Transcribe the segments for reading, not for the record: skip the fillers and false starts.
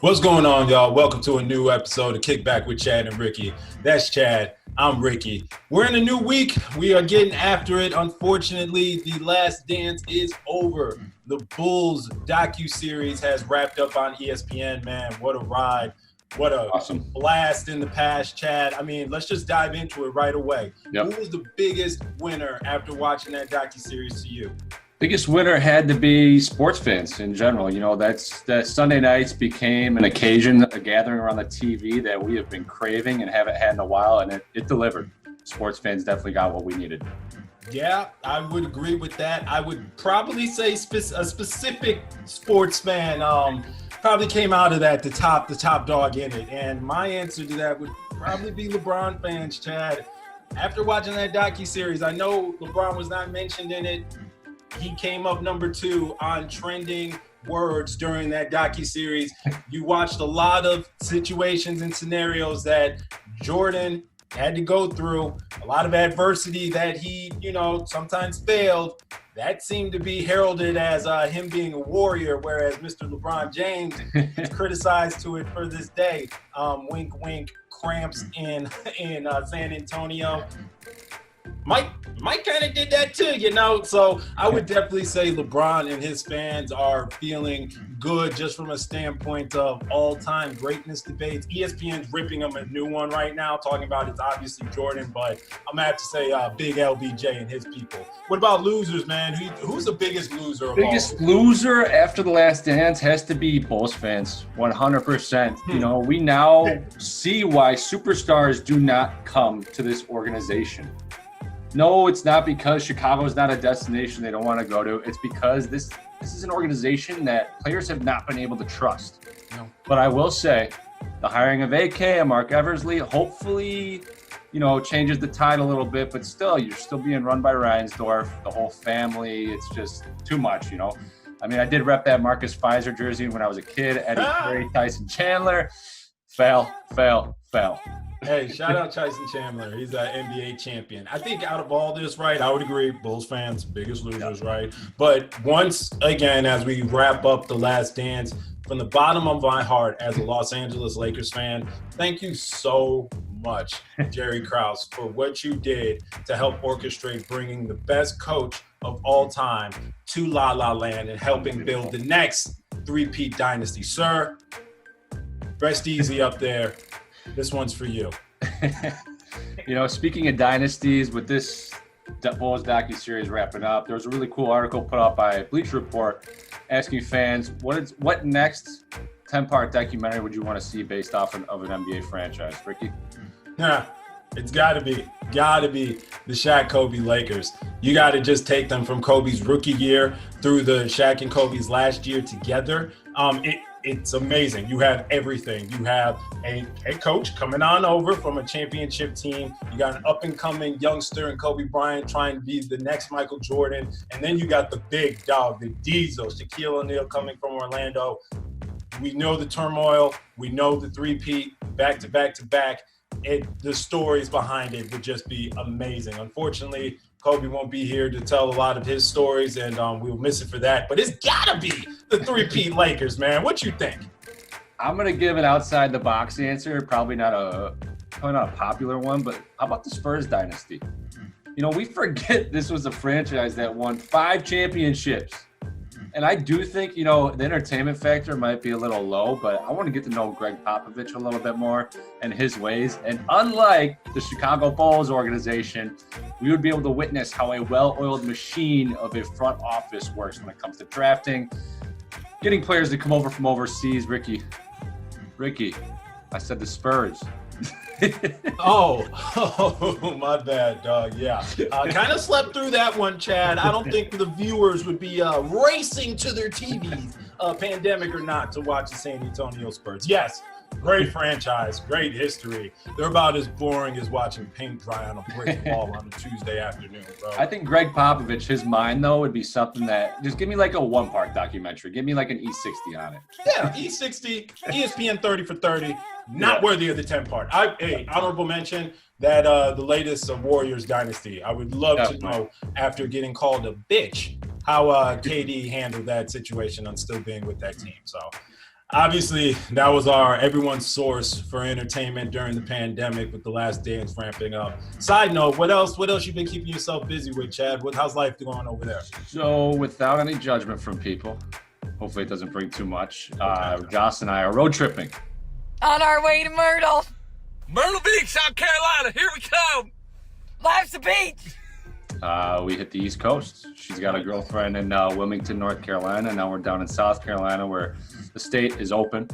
What's going on, y'all? Welcome to a new episode of Kickback with Chad and Ricky. That's Chad. I'm Ricky. We're in a new week. We are getting after it. Unfortunately, The Last Dance is over. The Bulls docu-series has wrapped up on ESPN, man. What a ride. What a awesome blast in the past, Chad. I mean, let's just dive into it right away. Yep. Who was the biggest winner after watching that docu-series to you? Biggest winner had to be sports fans in general. You know, that Sunday nights became an occasion, a gathering around the TV that we have been craving and haven't had in a while, and it delivered. Sports fans definitely got what we needed. Yeah, I would agree with that. I would probably say a specific sports fan probably came out of that the top dog in it. And my answer to that would probably be LeBron fans, Chad. After watching that docuseries, I know LeBron was not mentioned in it. He came up number 2 on trending words during that docuseries. You watched a lot of situations and scenarios that Jordan had to go through, a lot of adversity that he, sometimes failed. That seemed to be heralded as him being a warrior, whereas Mr. LeBron James is criticized to it for this day. Wink, wink, cramps in San Antonio. Mike kind of did that too, So I would definitely say LeBron and his fans are feeling good just from a standpoint of all-time greatness debates. ESPN's ripping them a new one right now, talking about it's obviously Jordan, but I'm going to have to say big LBJ and his people. What about losers, man? Who's the biggest loser of biggest all? Loser after The Last Dance has to be Bulls fans, 100%. We now see why superstars do not come to this organization. No, it's not because Chicago is not a destination they don't want to go to. It's because this is an organization that players have not been able to trust. No. But I will say, the hiring of AK and Mark Eversley hopefully, changes the tide a little bit. But still, you're still being run by Reinsdorf, the whole family. It's just too much, I mean, I did rep that Marcus Fizer jersey when I was a kid. Eddie Curry, Tyson Chandler. Fail. Hey, shout out Tyson Chandler. He's an NBA champion. I think out of all this, right, I would agree, Bulls fans, biggest losers, right? But once again, as we wrap up The Last Dance, from the bottom of my heart as a Los Angeles Lakers fan, thank you so much, Jerry Krause, for what you did to help orchestrate bringing the best coach of all time to La La Land and helping build the next three-peat dynasty. Sir, rest easy up there. This one's for you. Speaking of dynasties, with this Bulls docu-series wrapping up, there was a really cool article put out by Bleacher Report asking fans, what next 10-part documentary would you want to see based off of an NBA franchise? Ricky? Yeah, it's got to be the Shaq Kobe Lakers. You got to just take them from Kobe's rookie year through the Shaq and Kobe's last year together. It's amazing. You have everything. You have a head coach coming on over from a championship team. You got an up-and-coming youngster in Kobe Bryant trying to be the next Michael Jordan. And then you got the big dog, the Diesel, Shaquille O'Neal coming from Orlando. We know the turmoil. We know the three-peat, back-to-back-to-back. The stories behind it would just be amazing. Unfortunately, Kobe won't be here to tell a lot of his stories, and we'll miss it for that. But it's got to be the three-peat Lakers, man. What you think? I'm going to give an outside-the-box answer, probably not a popular one, but how about the Spurs dynasty? We forget this was a franchise that won 5 championships. And I do think, the entertainment factor might be a little low, but I want to get to know Greg Popovich a little bit more and his ways. And unlike the Chicago Bulls organization, we would be able to witness how a well-oiled machine of a front office works when it comes to drafting, getting players to come over from overseas. Ricky, I said the Spurs. Oh, my bad, dog. Yeah. Kind of slept through that one, Chad. I don't think the viewers would be racing to their TVs, pandemic or not, to watch the San Antonio Spurs. Yes, great franchise, great history. They're about as boring as watching paint dry on a brick wall on a Tuesday afternoon, bro. I think Greg Popovich, his mind, though, would be something that, just give me like a 1-part documentary. Give me like an E60 on it. Yeah, E60, ESPN 30 for 30. Not worthy of the 10-part. Honorable mention that the latest Warriors dynasty. I would love to know, after getting called a bitch, how KD handled that situation on still being with that team. So obviously that was our everyone's source for entertainment during the pandemic with The Last Dance ramping up. Side note, what else you been keeping yourself busy with, Chad? How's life going over there? So without any judgment from people, hopefully it doesn't bring too much, Joss and I are road tripping. On our way to Myrtle. Myrtle Beach, South Carolina, here we come. Life's a beach. We hit the East Coast. She's got a girlfriend in Wilmington, North Carolina. Now we're down in South Carolina where the state is open.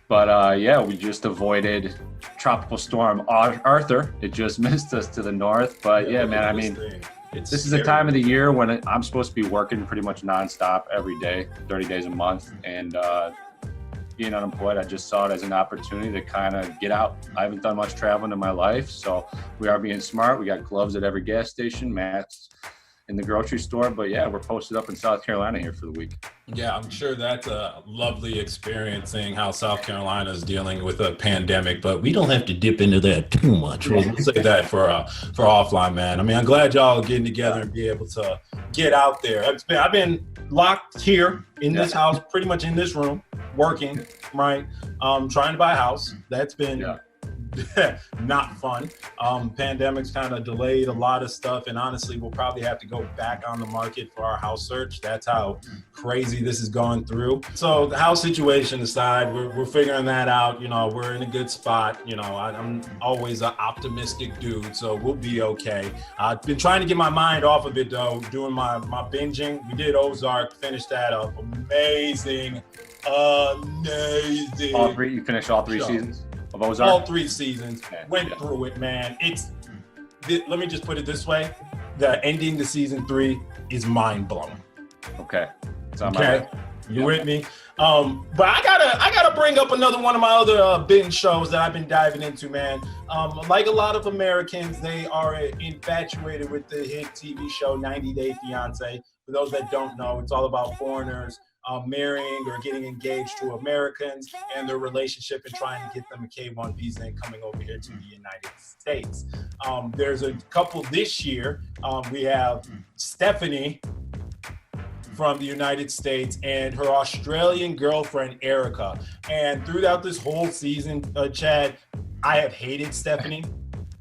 But yeah, we just avoided Tropical Storm Arthur. It just missed us to the north. But yeah, man, I mean, this is the time of the year when I'm supposed to be working pretty much nonstop every day, 30 days a month. And being unemployed, I just saw it as an opportunity to kind of get out. I haven't done much traveling in my life, so we are being smart. We got gloves at every gas station, mats in the grocery store. But yeah, we're posted up in South Carolina here for the week. Yeah, I'm sure that's a lovely experience seeing how South Carolina is dealing with a pandemic, but we don't have to dip into that too much. We'll say that for offline, man. I mean, I'm glad y'all are getting together and be able to get out there. I've been locked here in this house, pretty much in this room, working, right? Trying to buy a house. That's been not fun. Pandemic's kind of delayed a lot of stuff, and honestly, we'll probably have to go back on the market for our house search. That's how crazy this is going through. So the house situation aside, we're figuring that out. You know, we're in a good spot. You know, I'm always an optimistic dude, so we'll be okay. I've been trying to get my mind off of it though, doing my binging. We did Ozark, finished that up. Amazing. You finished all three seasons of Ozark? All 3 seasons. Went through it, man. Let me just put it this way. The ending to season 3 is mind blowing. Okay. Okay. You with me? But I gotta bring up another one of my other binge shows that I've been diving into, man. Like a lot of Americans, they are infatuated with the hit TV show 90 Day Fiance. For those that don't know, it's all about foreigners marrying or getting engaged to Americans and their relationship and trying to get them a K-1 visa and coming over here to the United States. There's a couple this year. We have Stephanie from the United States and her Australian girlfriend, Erika. And throughout this whole season, Chad, I have hated Stephanie.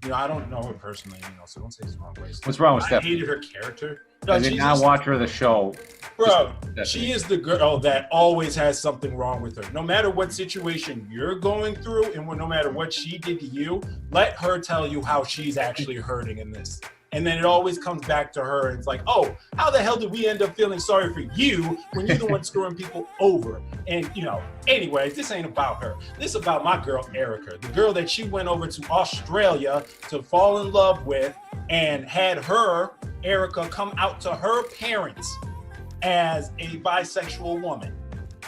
You know, I don't know her personally, so don't say it's the wrong way. What's wrong with Stephanie? I hated her character. I did not watch her the show. Bro, she is the girl that always has something wrong with her. No matter what situation you're going through and no matter what she did to you, let her tell you how she's actually hurting in this. And then it always comes back to her. And it's like, oh, how the hell did we end up feeling sorry for you when you're the one screwing people over? And, anyways, this ain't about her. This is about my girl, Erika, the girl that she went over to Australia to fall in love with and had Erika, come out to her parents as a bisexual woman,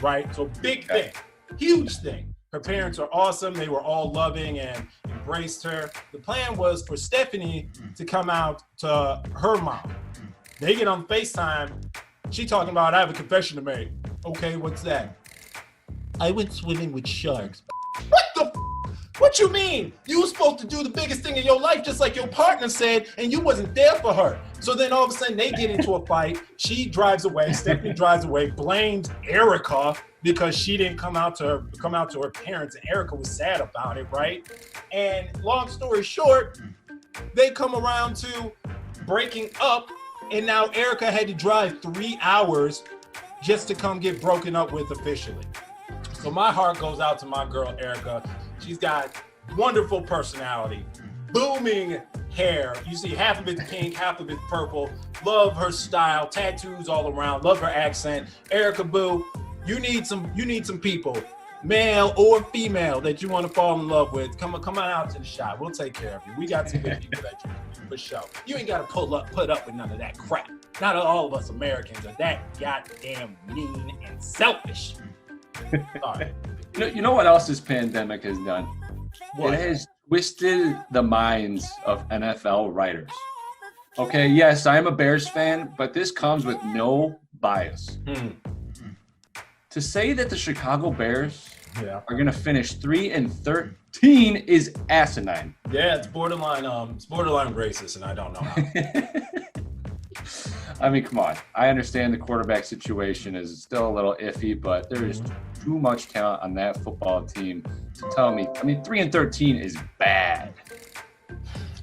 right? So big thing, huge thing. Her parents are awesome. They were all loving and embraced her. The plan was for Stephanie to come out to her mom. They get on FaceTime. She talking about, I have a confession to make. Okay, what's that? I went swimming with sharks. What the What you mean? You were supposed to do the biggest thing in your life, just like your partner said, and you wasn't there for her. So then all of a sudden they get into a fight. She drives away. Stephanie drives away, blames Erika because she didn't come out to her parents, and Erika was sad about it, right? And long story short, they come around to breaking up, and now Erika had to drive 3 hours just to come get broken up with officially. So my heart goes out to my girl Erika. She's got wonderful personality, booming hair. You see half of it's pink, half of it's purple. Love her style, tattoos all around. Love her accent. Erika Boo, you need some people, male or female, that you want to fall in love with. Come on out to the shop. We'll take care of you. We got some good people that you can for sure. You ain't got to put up with none of that crap. Not all of us Americans are that goddamn mean and selfish. Sorry. You know what else this pandemic has done? What? It has twisted the minds of NFL writers. Okay, yes, I'm a Bears fan, but this comes with no bias. To say that the Chicago Bears are going to finish 3-13 is asinine. Yeah, it's borderline racist, and I don't know how. I mean, come on. I understand the quarterback situation is still a little iffy, but there is too much talent on that football team to tell me. I mean, 3-13 is bad.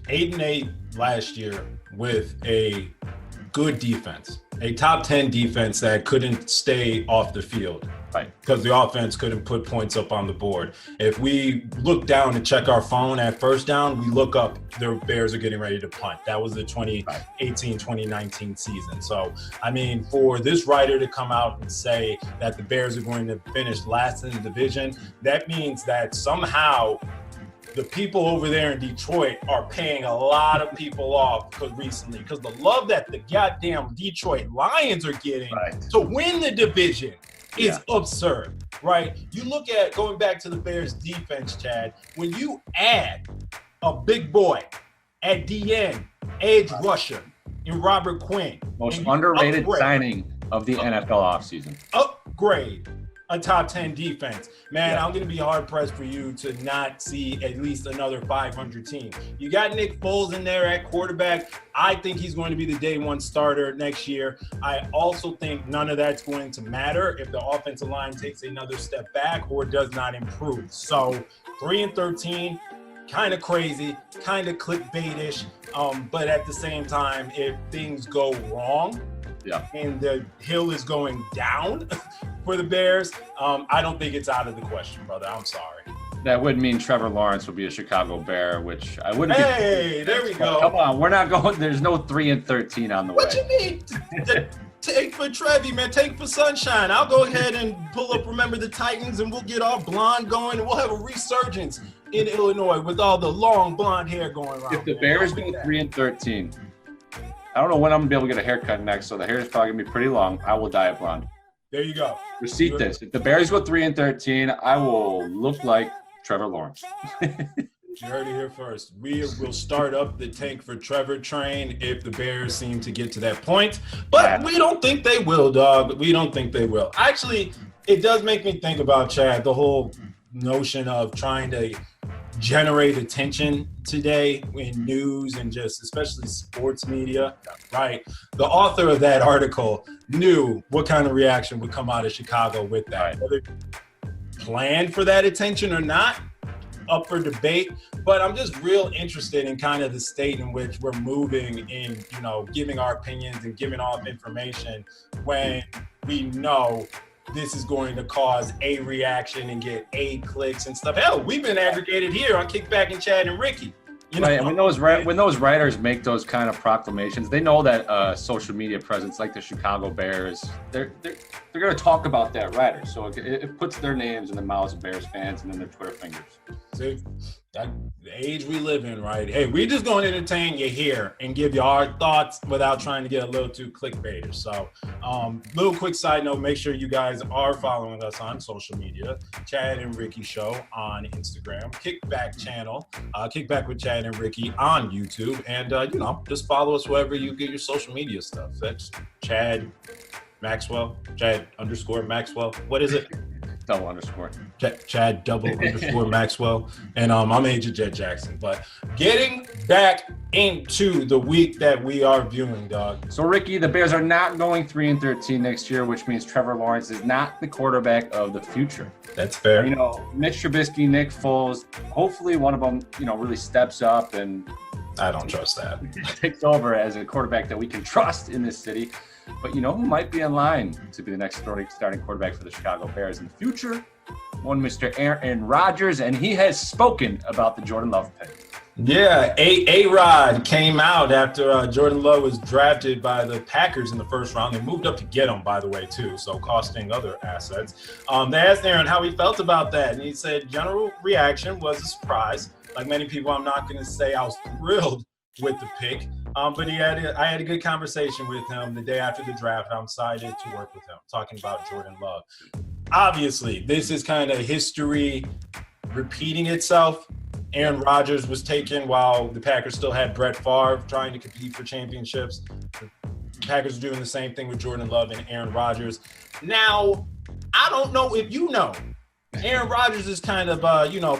8-8 last year with a good defense, a top 10 defense that couldn't stay off the field. Right. Because the offense couldn't put points up on the board. If we look down and check our phone at first down, we look up, the Bears are getting ready to punt. That was the 2018-2019 season. So, I mean, for this writer to come out and say that the Bears are going to finish last in the division, that means that somehow the people over there in Detroit are paying a lot of people off recently because the love that the goddamn Detroit Lions are getting to win the division is absurd, right? You look at, going back to the Bears defense, Chad, when you add a big boy at DN, edge rusher, in Robert Quinn. Most underrated signing of the NFL offseason. Upgrade a top 10 defense. Man, I'm going to be hard-pressed for you to not see at least another 500 team. You got Nick Foles in there at quarterback. I think he's going to be the day one starter next year. I also think none of that's going to matter if the offensive line takes another step back or does not improve. So 3-13, kind of crazy, kind of clickbaitish, but at the same time, if things go wrong, and the hill is going down for the Bears, I don't think it's out of the question, brother. I'm sorry. That would mean Trevor Lawerence would be a Chicago Bear, which I wouldn't. Hey, there we go. Come on, we're not going. There's no 3-13 on the way. What you mean? Take for Trevi, man. Take for Sunshine. I'll go ahead and pull up Remember the Titans, and we'll get our blonde going, and we'll have a resurgence in Illinois with all the long blonde hair going around. If the Bears go 3-13, I don't know when I'm gonna be able to get a haircut next, so the hair is probably gonna be pretty long. I will dye it blonde. There you go. Receipt this. If the Bears go 3-13, I will look like Trevor Lawerence. You heard it here first. We will start up the Tank for Trevor train if the Bears seem to get to that point. But we don't think they will, dog. We don't think they will. Actually, it does make me think about, Chad, the whole notion of trying to generate attention today in news and just especially sports media, right? The author of that article knew what kind of reaction would come out of Chicago with that. Whether planned for that attention or not, up for debate, but I'm just real interested in kind of the state in which we're moving in, you know, giving our opinions and giving off information when we know this is going to cause a reaction and get a clicks and stuff. Hell, we've been aggregated here on Kickback and Chad and Ricky. You know? Right, and when those writers make those kind of proclamations, they know that social media presence, like the Chicago Bears, they're going to talk about that writer. So it puts their names in the mouths of Bears fans and in their Twitter fingers. See, that the age we live in, right? Hey, we're just going to entertain you here and give you our thoughts without trying to get a little too clickbaitish. So, little quick side note, make sure you guys are following us on social media. Chad and Ricky Show on Instagram, Kickback channel, Kickback with Chad and Ricky on YouTube, and you know, just follow us wherever you get your social media stuff. That's Chad Maxwell, Chad _ Maxwell. What is it? Double underscore. Chad _ Maxwell. And I'm Agent Jet Jackson. But getting back into the week that we are viewing, dog. So, Ricky, the Bears are not going 3-13 next year, which means Trevor Lawerence is not the quarterback of the future. That's fair. You know, Mitch Trubisky, Nick Foles, hopefully one of them, you know, really steps up and I don't trust that. takes over as a quarterback that we can trust in this city. But you know who might be in line to be the next starting quarterback for the Chicago Bears in the future? One Mr. Aaron Rodgers, and he has spoken about the Jordan Love pick. Yeah, A-Rod came out after Jordan Love was drafted by the Packers in the first round. They moved up to get him, by the way, too, so costing other assets. They asked Aaron how he felt about that, and he said general reaction was a surprise. Like many people, I'm not going to say I was thrilled with the pick. But I had a good conversation with him the day after the draft. I'm excited to work with him, talking about Jordan Love. Obviously, this is kind of history repeating itself. Aaron Rodgers was taken while the Packers still had Brett Favre trying to compete for championships. The Packers are doing the same thing with Jordan Love and Aaron Rodgers. Now, I don't know if you know, Aaron Rodgers is kind of,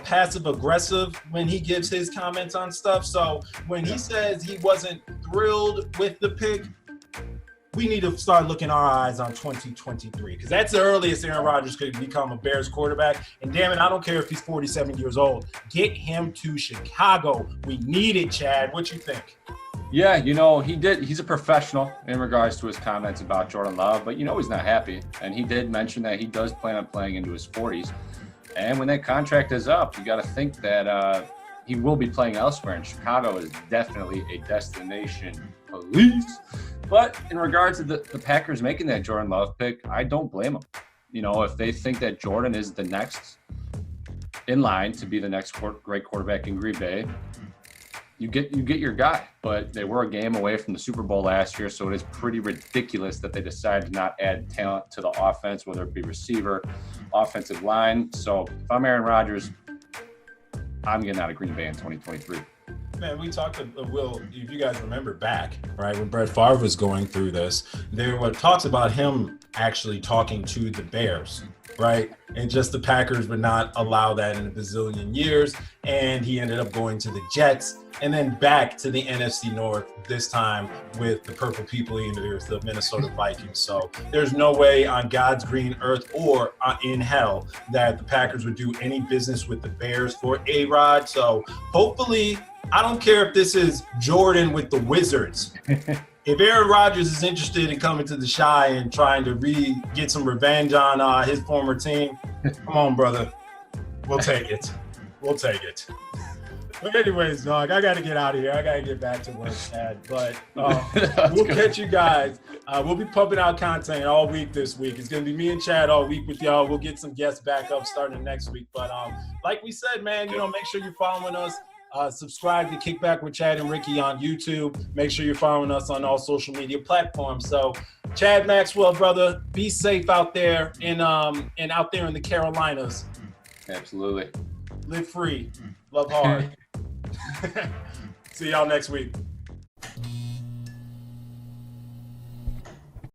passive aggressive when he gives his comments on stuff. So when he says he wasn't thrilled with the pick, we need to start looking our eyes on 2023 because that's the earliest Aaron Rodgers could become a Bears quarterback. And damn it, I don't care if he's 47 years old. Get him to Chicago. We need it, Chad. What you think? Yeah, he's a professional in regards to his comments about Jordan Love, but he's not happy. And he did mention that he does plan on playing into his 40s. And when that contract is up, you got to think that he will be playing elsewhere. And Chicago is definitely a destination police. But in regards to the Packers making that Jordan Love pick, I don't blame them. If they think that Jordan is the next in line to be the next great quarterback in Green Bay, you get your guy. But they were a game away from the Super Bowl last year, so it is pretty ridiculous that they decided to not add talent to the offense, whether it be receiver, offensive line. So if I'm Aaron Rodgers, I'm getting out of Green Bay in 2023. Man, we talked to Will, if you guys remember back, right, when Brett Favre was going through this, there were talks about him actually talking to the Bears, right? And just the Packers would not allow that in a bazillion years. And he ended up going to the Jets and then back to the NFC North, this time with the Purple People Eaters, the Minnesota Vikings. So there's no way on God's green earth or in hell that the Packers would do any business with the Bears for A-Rod. So hopefully, I don't care if this is Jordan with the Wizards. If Aaron Rodgers is interested in coming to the Chi and trying to get some revenge on his former team, come on, brother. We'll take it. We'll take it. But anyways, dog, I got to get out of here. I got to get back to work, Chad. But we'll catch you guys. We'll be pumping out content all week this week. It's going to be me and Chad all week with y'all. We'll get some guests back up starting next week. But like we said, man, make sure you're following us. Subscribe to Kickback with Chad and Ricky on YouTube. Make sure you're following us on all social media platforms. So, Chad Maxwell, brother, be safe out there and out there in the Carolinas. Absolutely. Live free. Love hard. See y'all next week.